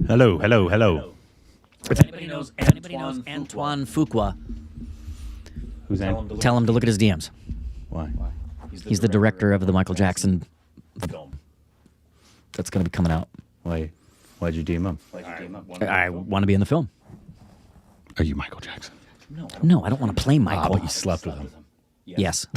Hello, hello, hello. If anybody knows Antoine Fuqua, Who's that? tell him to look at his DMs. Why? He's the director of the Michael Jackson film that's going to be coming out. Why? Why'd you DM him? I want to be in the film. Are you Michael Jackson? No, I don't want to play Michael. But you slept with him. Yes.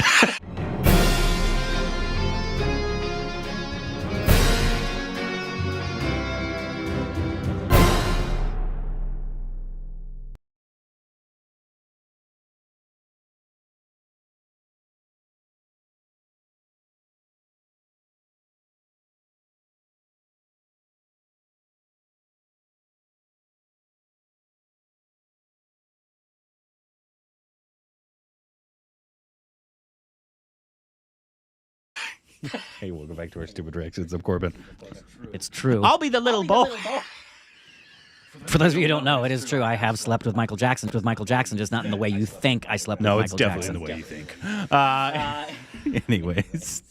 Hey, we'll go back to our stupid reactions of Corbin. It's true. I'll be the little boy. For those of you who don't know, it is true. I have slept with Michael Jackson. Just not in the way you think I slept with Michael Jackson. No, it's definitely the way you think. Anyways.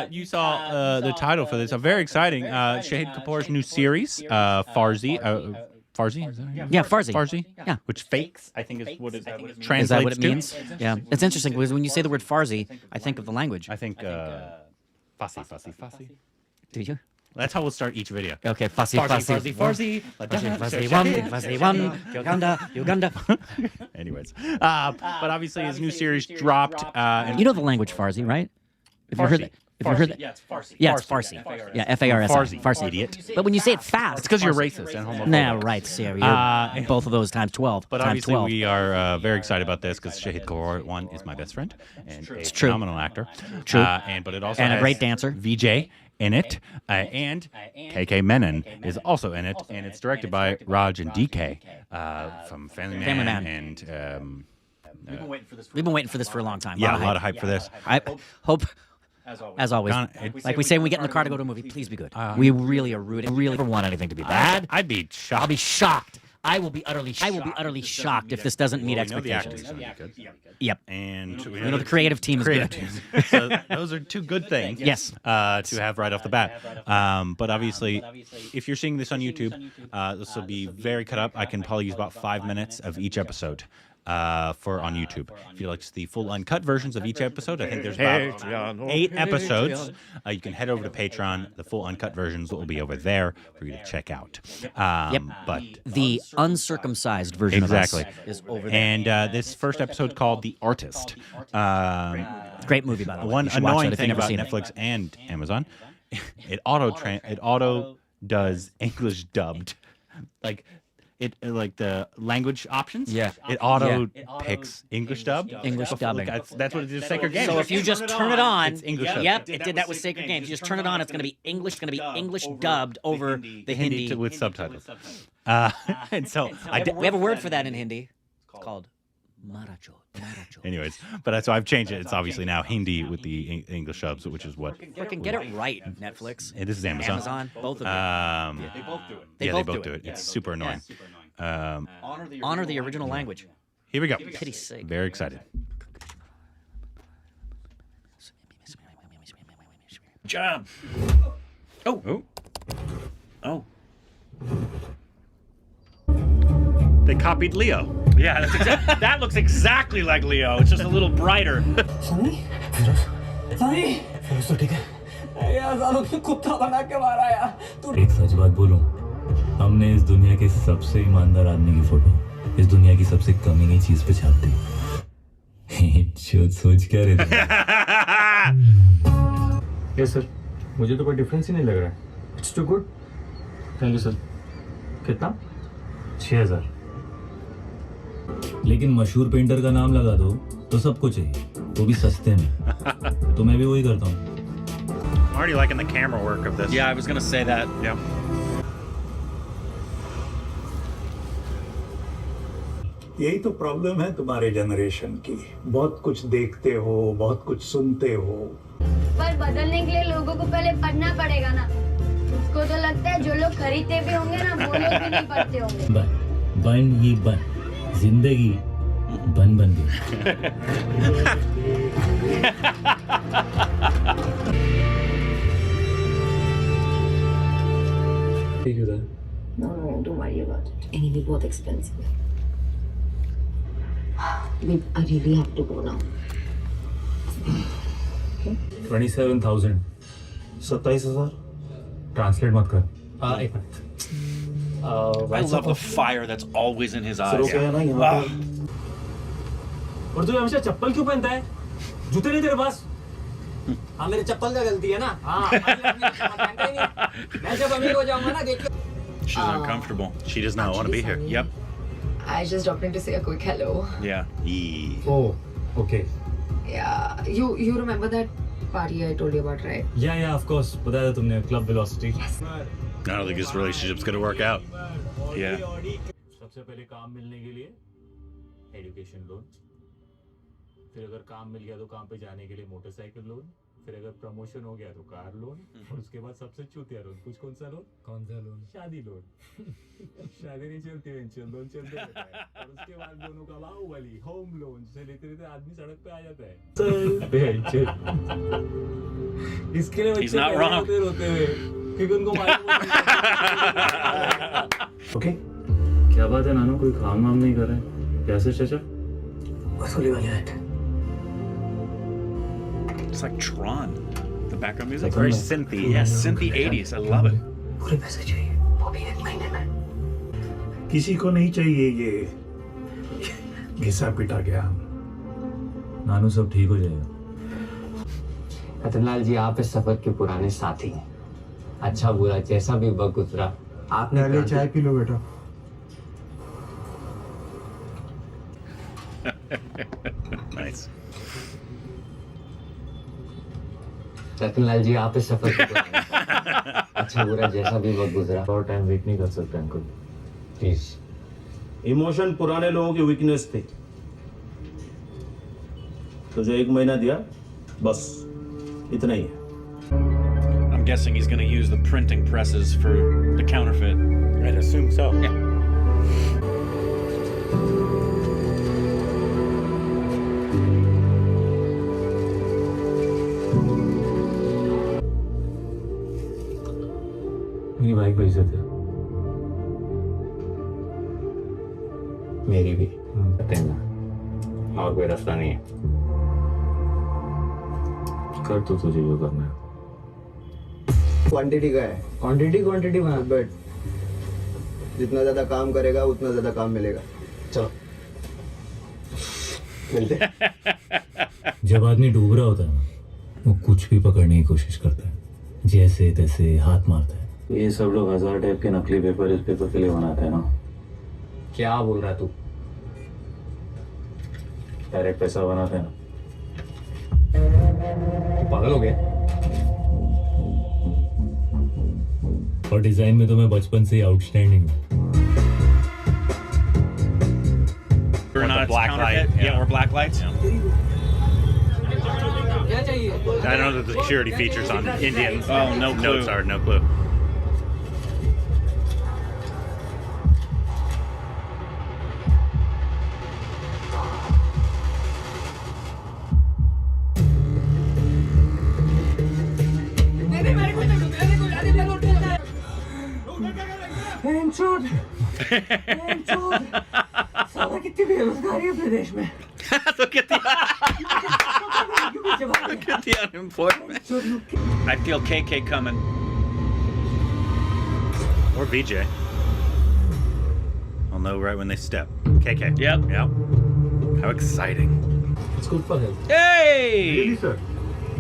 You saw the title for this. Very exciting. Shahid Kapoor's new series, Farzi. Farzi? Is that right? Yeah, Farzi. Farzi? Yeah. Which fakes, I think is what it translates Is that what it to. means? Yeah. It's interesting because when you say the word Farzi, I think of the language. I think Farsi. Do you? That's how we'll start each video. Okay, Farzi. Uganda. Anyways. But obviously his new series dropped. And You know the language Farzi, right? If you heard that. If you heard that. Yeah, it's Farsi. Yeah, it's Farsi. Yeah, F-A-R-S-I. Farsi, idiot. But when you say it fast. It's because you're racist and homophobic. Nah, right, Sarah. You're both of those times 12. But times obviously 12. we are very excited about this because Shahid Kapoor, one, is my best friend and a phenomenal actor. True. But it also And a has great dancer. VJ in it, and KK Menon is also in it, and it's directed by Raj and DK from Family Man. And We've been waiting for this for a long time. yeah, a lot of hype for this. I hope, as always, It's like we say when we get in the car to go to a movie, please be good. We really are rooting. Really don't want anything to be bad. I'd be shocked. I'll be shocked. I will be utterly shocked if this doesn't meet expectations. Yep. And We know the creative team is good. So those are two good things. Yes. To have right off the bat. But obviously, if you're seeing this on YouTube, this will be very cut up. I can probably use about 5 minutes of each episode for on YouTube. If you like the full uncut versions of each episode, I think there's about 8 episodes. You can head over to Patreon. The full uncut versions will be over there for you to check out. But The uncircumcised version of us is over there. and this first episode called The Artist. Great movie, by the way. One You should watch annoying it if you've thing never about seen it. Netflix and Amazon, it auto does English dubbed, like the language options. Yeah. it auto picks English dubbed. English dubbing. That's what it is. Sacred Games. So if you just turn it on, it's English dubbed. Yep, it did that with Sacred Games. You just turn it on, it's going to be English. It's going to be English dubbed over the Hindi. with subtitles. And so We have a word for that in Hindi. It's called maracho. anyways, but so I've changed it. It's obviously now Hindi with the English subs, which is what. Freaking get it right, Netflix. This is Amazon. Amazon, both of them. They both do it. They both do it. It's super annoying. Honor the original language. Here we go. Pity's sake. Very excited. Job. Oh. Oh. They copied Leo. Yeah, that looks exactly like Leo. It's just a little brighter. एक सच बात बोलूं, हमने इस दुनिया के सबसे ईमानदार आदमी की फोटो इस दुनिया की सबसे कमीनी चीज पे छाप दी। सोच क्या रहे थे? यस सर, मुझे तो कोई डिफरेंस ही नहीं लग रहा है। It's too good. Thank you sir. कितना? 6000। लेकिन मशहूर पेंटर का नाम लगा दो तो सबको चाहिए, वो भी सस्ते में। तो मैं भी वही करता हूँ। I'm already liking the camera work of this. Yeah, I was gonna say that. Yeah. यही तो प्रॉब्लम है तुम्हारे जनरेशन की। बहुत कुछ देखते हो, बहुत कुछ सुनते हो। पर बदलने के लिए लोगों को पहले पढ़ना पड़ेगा ना। उसको तो लगता है जो लोग खरीदते भी होंगे ना, वो लोग भी नहीं पढ़ते होंगे। बन ही बन, जिंदगी बन गई। No, don't worry about it. Anyway, बहुत expensive है. Babe, I really have to go now. 27,000. 27,000. Translate मत कर. एक minute. I love the fire that's always in his eyes. रुक गया ना यहाँ पे. और तू हमेशा चप्पल क्यों पहनता है? जूते नहीं तेरे पास? हाँ मेरे चप्पल का गलती है ना. हाँ पहनता ही नहीं. मैं जब अमीर हो जाऊंगा ना देखिए. She's uncomfortable. She does not want to be here. Yep. I just dropped in to say a quick hello. Yeah. Yeah. Oh, okay. Yeah, you remember that party I told you about, right? Yeah, of course. बताया था तुमने club velocity. I don't think this relationship's gonna work out. Yeah. सबसे पहले काम मिलने के लिए education loan, फिर अगर काम मिल गया तो काम पे जाने के लिए मोटरसाइकिल लोन, फिर अगर प्रमोशन हो गया तो कार लोन, और उसके बाद सबसे चूतिया लोन. कुछ कौन सा लोन? शादी लोन. शादी नहीं चलती वेंचुअल लोन चलते रहता है. और उसके बाद दोनों का बाहुबली होम लोन से लेते लेते आदमी सड़क पे आ जाता है. इसके लिए He's not wrong. रोते हुए क्योंकि उनको मालूम ओके. क्या बात है नानू, कोई काम वाम नहीं कर रहे? कैसे चाचा? वसूली वाली है. It's like Tron. The background music. Very synthy. Yes, synthy 80s. I love it. पूरे पैसे चाहिए, वो भी 1 महीने में. किसी को नहीं चाहिए ये घिसा पिटा गया. नानू सब ठीक हो जाएगा. रतनलाल जी आप इस सफर के पुराने साथी हैं. अच्छा बुरा जैसा भी वक्त गुजरा आपने चाय पी लो बेटा. Nice. रतनलाल जी आप इस सफर के पुराने अच्छा बुरा जैसा भी वक्त गुजरा और टाइम वेट नहीं कर सकते अंकल. प्लीज. इमोशन पुराने लोगों की वीकनेस थी. तुझे 1 महीना दिया, बस इतना ही है. I'm guessing he's going to use the printing presses for the counterfeit. I'd assume so. Yeah. मेरी बाइक पे इज्जत है. मेरी भी देना और कोई रास्ता नहीं है. कर तो तुझे जो करना है. क्वांटिटी का है. क्वांटिटी बट जितना ज्यादा काम करेगा उतना ज्यादा काम मिलेगा. चलो मिलते हैं. जब आदमी डूब रहा होता है ना, वो कुछ भी पकड़ने की कोशिश करता है, जैसे तैसे हाथ मारता है. ये सब लोग 1000 टाइप के नकली पेपर इस पेपर के लिए बनाते हैं ना. क्या बोल रहा तू? डायरेक्ट पैसा बनाते हैं ना. पागल हो गया? और डिजाइन में तो मैं बचपन से ही आउटस्टैंडिंग हूँ. Or not, it's black counterfeit. light, Yeah, or black lights. I don't know that the security features on Indian Oh, no clue. notes are no clue. कितनी बेरोजगारी है प्रदेश में. Look at the unemployment. I feel KK coming. Or VJ. I'll know right when they step. KK. Yep. Yep. How exciting. It's good for health. Hey! Sir.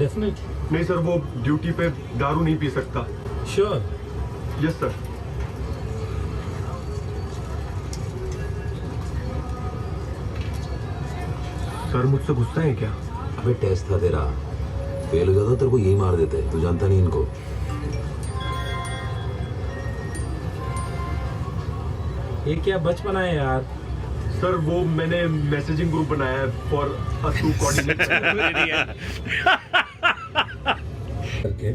Definitely. नहीं sir, वो duty पे दारू नहीं P सकता. Sure. Yes sir. Sir मुझसे गुस्सा है क्या? अबे टेस्ट था तेरा, फेल हो जाता तेरे को यही मार देते. तू जानता नहीं इनको. ये क्या बचपना है यार. सर वो मैंने मैसेजिंग ग्रुप बनाया है फॉर अस टू कोऑर्डिनेट करके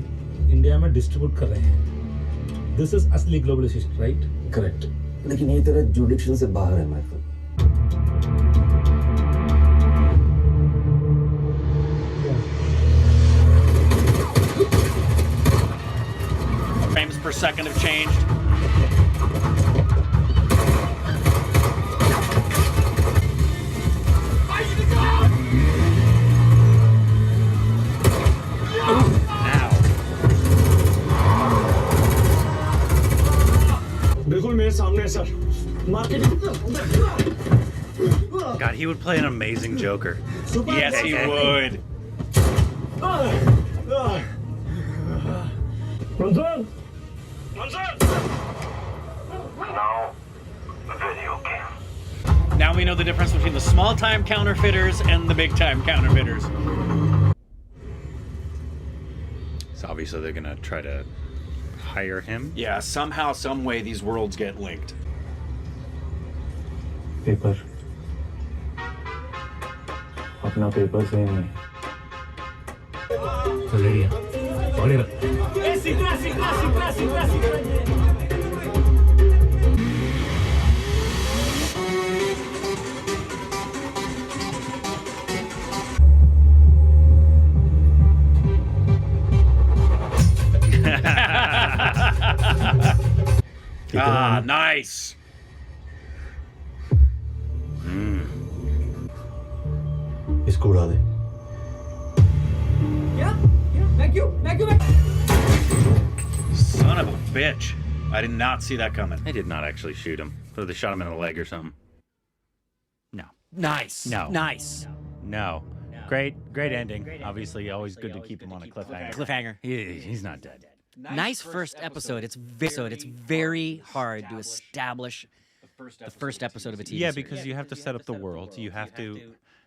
इंडिया में डिस्ट्रीब्यूट कर रहे हैं. दिस इज असली ग्लोबलाइजेशन, राइट? करेक्ट. लेकिन ये तेरा जुडिक्शन से बाहर है Michael. Frames per second have changed. सामने है sir market God, he would play an amazing Joker. Yes, he would. Mansoor! Now we know the difference between the small-time counterfeiters and the big-time counterfeiters. So obviously they're gonna try to hire him. Yeah, somehow, some way, these worlds get linked. Paper अपना paper same है तो ready है पकड़ेगा Ah, nice. इसको उड़ा दे Son of a bitch. I did not see that coming. They did not actually shoot him. So they shot him in the leg or something. No. Nice. No. Nice. No. Great ending. Obviously, always good to keep him on a cliffhanger. Cliffhanger. He's not dead. Nice first episode. It's very hard to establish the first episode of a TV Yeah, series. because you have to set up the world. You have to,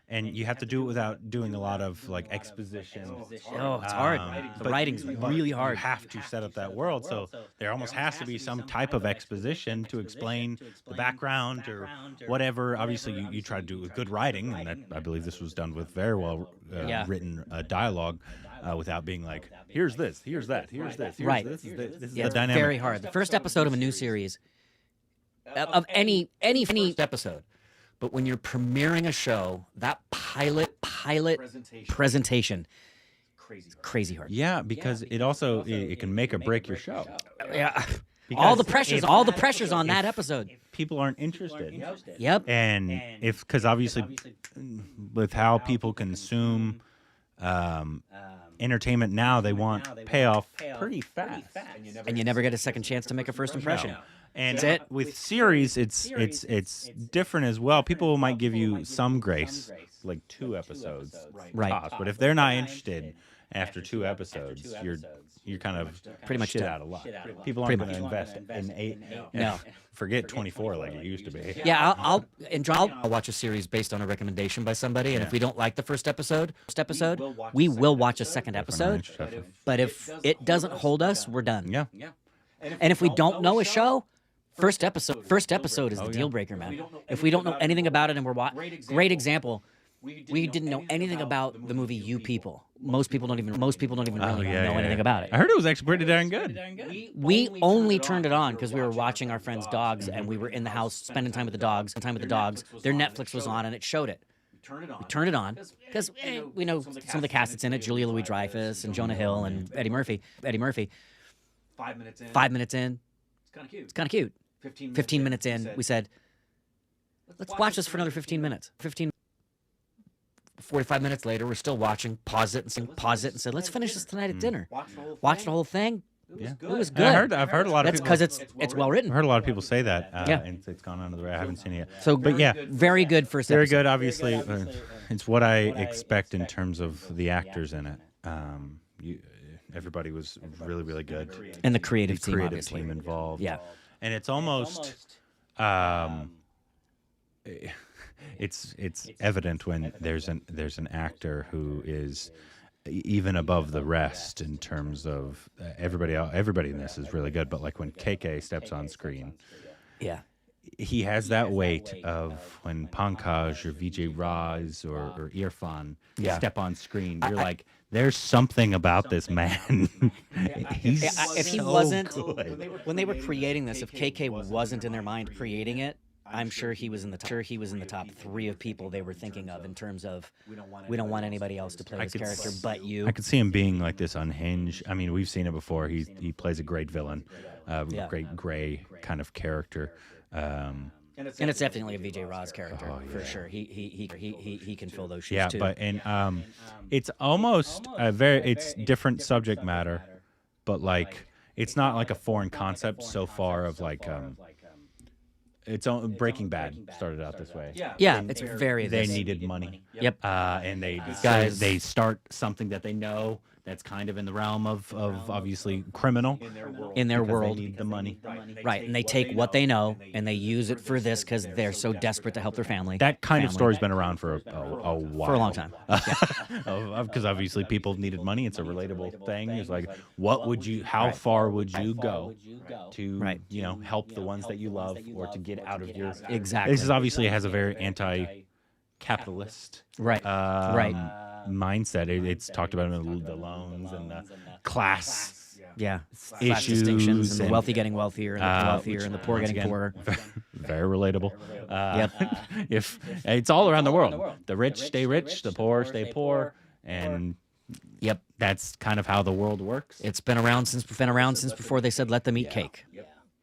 and you have to do it without doing a lot of like exposition. Oh, it's hard. The but writing's really hard. You have to set up that world, so there almost has to be some type of exposition to explain the background or whatever. Obviously, you try to do it with good writing, and that, I believe this was done with very well written dialogue. Without being like, here's this, here's that, here's this, here's Right. this. This is Yeah, the it's dynamic. very hard. The first episode of a new series, of any first episode, but when you're premiering a show, that pilot presentation, crazy hard. Yeah, because it also it can make or break your show. Yeah, Because all the pressures on that episode. People aren't interested. Yep. And because obviously, with how people consume entertainment now, they want payoff pretty fast. And you never get a second chance to make a first impression. And That's it. with series, it's different as well. People might give you some grace, like 2 episodes, Right. tops. But if they're not interested after 2 episodes, you're kind of Pretty much shit done. out of luck. People aren't Pretty going to invest in 8. No. Forget 24 like it used to be. Yeah, I'll watch a series based on a recommendation by somebody, and if we don't like the first episode, we will watch a second episode. But if it doesn't hold us, we're done. Yeah. And if we don't know a show, first episode is the deal breaker, man. If we don't know anything about it and we're great example, we didn't know anything about the movie You People. Most people don't even really know anything about it. I heard it was actually pretty darn good. We only turned it on because we were watching our friends' dogs, and we were in the house spending time with the dogs. Their Netflix was on, and it showed it. We turned it on because we know some of the cast that's in it: Julia Louis-Dreyfus and Jonah Hill and Eddie Murphy. 5 minutes in, it's kind of cute. 15 minutes in, we said, let's watch this for another 15 minutes. 45 minutes later, we're still watching. Pause it and said, let's finish this tonight at dinner. Watch the whole thing. It was good. I've heard a lot of people. That's because it's well written. I've heard a lot of people say that. Yeah. And it's gone under the radar. I haven't seen it yet. So, but yeah, very good first very episode. good. Obviously, it's what I expect in terms of the actors in it. Everybody was really, really good. And the creative team, obviously. team involved. Yeah. And it's almost, it's evident when there's an actor who is even above the rest in terms of everybody in this is really good. But like when KK steps on screen, yeah, he has that weight of when Pankaj or Vijay Raj or Irfan step on screen. You're like, there's something about this man. He's if he so wasn't good. when they were creating this, if KK wasn't in their mind creating it, I'm sure he was in the top 3 of people they were thinking of in terms of we don't want anybody else to play this character but you. I could see him being like this unhinged. I mean, we've seen it before. He plays a great villain, great gray kind of character. And it's definitely a Vijay Raj character for sure. He can fill those shoes too. Yeah, but it's almost it's different subject matter, but like it's not like a foreign concept so far of like Breaking Bad started out this way. Yeah, it's very. They this. needed money. Yep. And Guys. they start something that they know that's kind of in the realm of obviously criminal in their because world. They need the money. Right, and they take what they know and they use it for this because they're so desperate to help their family. That kind of story's been around for a while. For a long time. Because obviously people needed money. It's a relatable thing. It's like, how far would you go to, help the ones that you love or to get out of your... Exactly. This is obviously has a very anti-capitalist mindset. It's talked about in the loans and the class class distinctions and the wealthy getting wealthier and the wealthier and the poor getting poorer. Very relatable. If it's all around the world, the rich stay rich, the poor stay poor, and that's kind of how the world works. It's been around since before they said let them eat cake.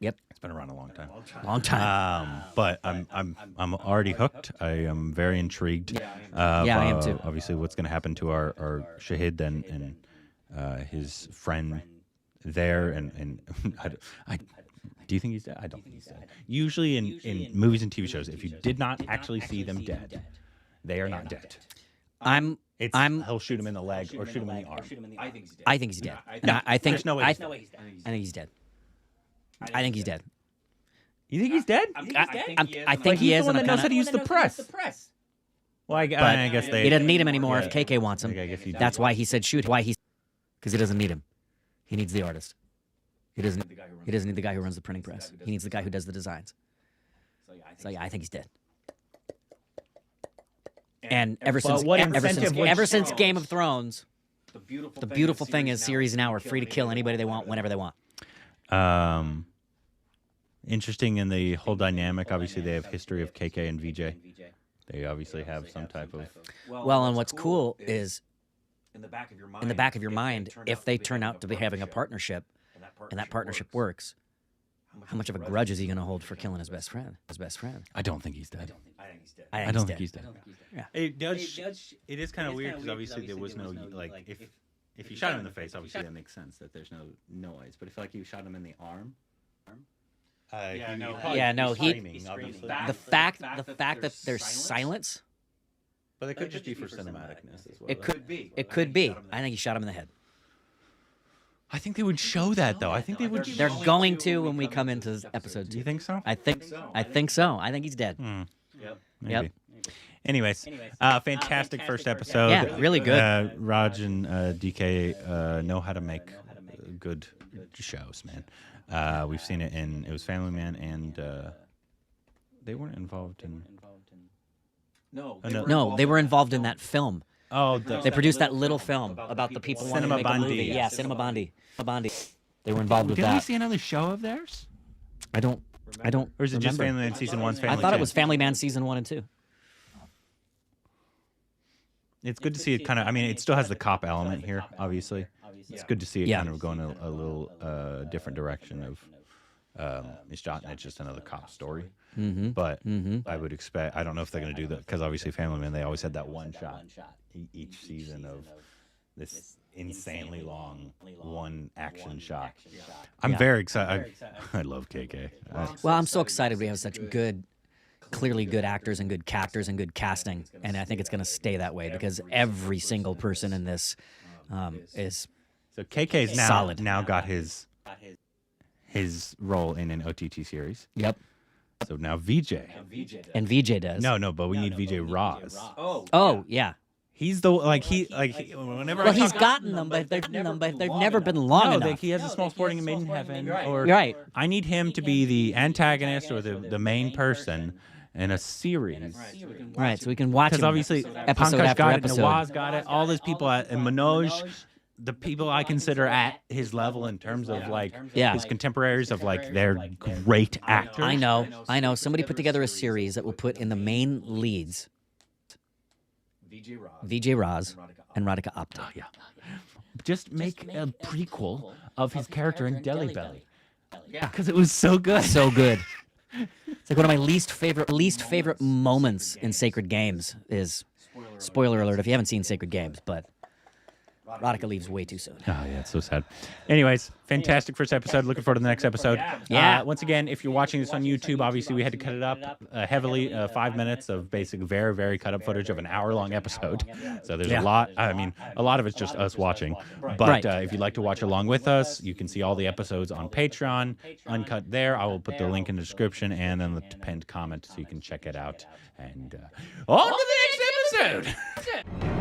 Yep. It's been around a long time. Long time. But I'm already hooked. I am very intrigued. I am too. Obviously, what's going to happen to our Shahid and his friend there, and do you think he's dead? I don't think he's dead. Usually in movies and TV shows, if you did not actually see them dead, they are not dead. He'll shoot him in the leg or shoot him in the arm. I think he's dead. I think there's no way. I think he's dead. I think he's dead. You think he's dead? I think he is. The one that knows how to use the press. Well, I guess he doesn't need him anymore if KK wants him. I guess That's why he said shoot. Because he doesn't need him. He needs the artist. He doesn't need the guy who runs the printing press. He needs the guy who does the designs. So I think he's dead. And ever since Game of Thrones, the beautiful thing is series now are free to kill anybody they want whenever they want. Interesting in the whole dynamic. Obviously, they have history of KK and VJ. They obviously have some type of. Well, and what's cool is in the back of your mind, if they turn out to be having a partnership, and that partnership works, how much of a grudge is he going to hold for killing his best friend? I don't think he's dead. I don't think he's dead. Yeah. It is kind of weird because obviously there was no if you shot him in the face, obviously that makes sense that there's no noise. But I feel like you shot him in the arm. The fact that there's silence. But it could just be for cinematicness as well. It could be. I think he shot him in the head. I think they would show that though. I think they would. They're going to when we come into episode 2. Do you think so? I think so. I think he's dead. Maybe. Anyways, fantastic first episode. Yeah, really good. Raj and DK know how to make good shows, man. We've seen it it was Family Man, and they weren't involved in. No, they were involved in that film. Oh, they produced that little film about the people wanting to make a movie. Yeah, Cinema Bondi. They were involved with that. Did we see another show of theirs? I don't. Or is it just Family Man season 1? I thought it was Family Man season 1 and 2. It's good to see it kind of. I mean, it still has the cop element here, obviously. It's good to see it kind of going a little different direction of it's just another cop story. But I would expect. I don't know if they're going to do that because obviously Family Man, they always had that one shot each season of this insanely long one action shot. I'm very excited. I love KK. Well, I'm so excited we have such clearly good actors and good captors and good casting, and I think it's going to stay that way because every single person in this is so KK's solid. Now got his role in an OTT series. Yep. So now VJ. And VJ does. No, but we need VJ Roz. Oh, yeah. He's the whenever. Well, he's gotten them, but they've never been long enough. Like he has a small sporting in Maiden Heaven. Or right. I need him to be the antagonist or the main person in a series. Right, so we can watch. Because obviously, episode Pankaj after got episode. it, Nawaz got it, all those people and Manoj. The people I consider at his level in terms of his contemporaries of they're great actors. I know. Somebody put together a series that will put in the main leads VJ Raz and Radhika Apte. Yeah. Just make a prequel of his character in Delhi Belly. Yeah, because it was so good. So good. It's like one of my least favorite moments in Sacred Games is spoiler alert if you haven't seen Sacred Games, but Radhika leaves way too soon. Oh, yeah, it's so sad. Anyways, fantastic first episode. Looking forward to the next episode. Yeah. Once again, if you're watching this on YouTube, obviously we had to cut it up heavily, 5 minutes of basic, very, very cut up footage of an hour-long episode. So there's a lot. I mean, a lot of it's just us watching. But if you'd like to watch along with us, you can see all the episodes on Patreon, uncut there. I will put the link in the description and then the pinned comment so you can check it out. And on to the next episode.